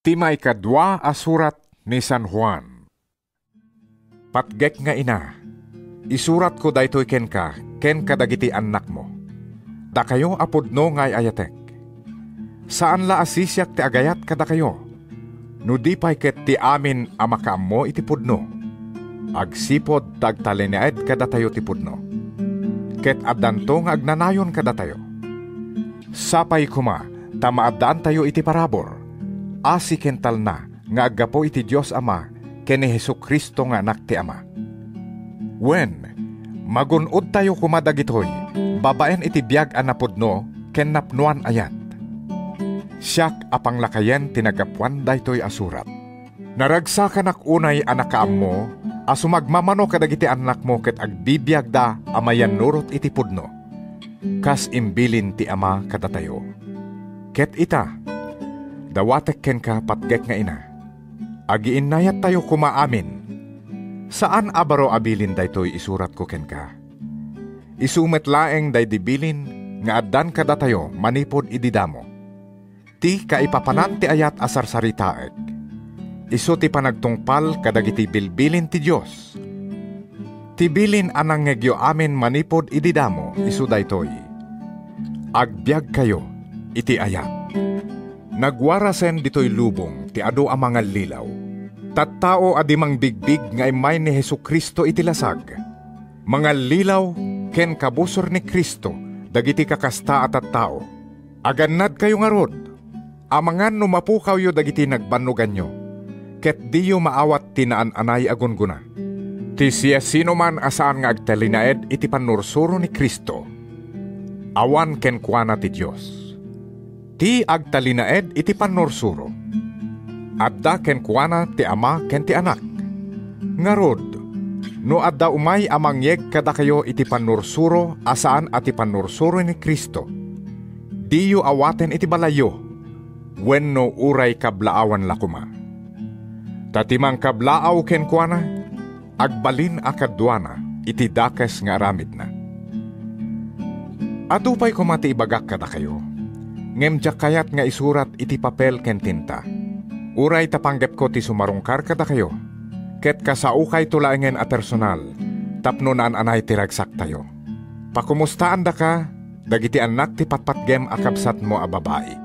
Timay kadwa asurat ni San Juan. Patgek nga ina, isurat ko daytoy ken kadagiti anak mo. Da kayo apudno ngay ayatek. Saan la asisyak ti agayat kada kayo? No di pay ket ti amin a makaammo iti pudno. Agsipod tagtalineed kada tayo ti pudno. Ket addanto nga agnanayon kada tayo. Sapay kuma, tamaadaan tayo iti parabor. Asi kental na nga aggapo iti Diyos Ama ken ni Hesukristo nga anak ti Ama. Wen, magunod tayo kumadagitoy, babaen iti biag anapudno ken napnuan ayat. Siyak apanglakayen tinagapuan daytoy asurat. Naragsakan ak unay anakaammo, asumagmamano kadagiti anak mo ket agbibiag da amayan nurot iti pudno. Kas imbilin ti Ama kadatayo. Ket ita, dawatek ken ka patgek nga ina. Agiinnayat tayo kumaamin. Saan abaro abilin daytoy isurat ko ken ka? Isumet laeng daydibilin nga addan kada tayo manipod ididamo. Ti kaipapanan ti ayat asarsaritaek. Isu ti panagtungpal kadagiti bilbilin ti Dios. Ti bilin anang ngegyo amin manipod ididamo isu daytoy. Agbiag kayo iti ayat. Nagwarasen ditoy lubong ti adu a mga lilaw. Tattao adimang bigbig nga imay ni Hesukristo iti lasag. Mga lilaw ken kabusor ni Kristo dagiti kakasta at tattao. Agannad kayo nga rod. Amangan numapukaw yo dagiti nagbanugan nyo. Ket diyo maawat tinaan-anay agunguna. Ti siya sino man asaan nga agtalinaed iti panursuro ni Kristo. Awan ken kuana ti Dios. Ti agtalinaed iti panursuro. Adda ken kuana ti Ama ken ti Anak. Ngarod, no adda umay amangyeg kada kayo iti panursuro asaan ati panursuro ni Kristo. Diyo awaten iti balayo, wenno uray kablaawan lakuma. Tatimang kablaaw ken kuana, agbalin akadwana iti dakes nga aramid na. Adupay kumati ibagak kada kayo. Ngemjak kayat nga isurat iti papel ken tinta. Uray tapanggep ko ti sumarungkar kada kayo. Ket kasaukay tulaengen a personal, tapno naan anay ti ragsak tayo. Pakumustaan da ka, dagiti anak ti patpatgem akabsat mo a babae.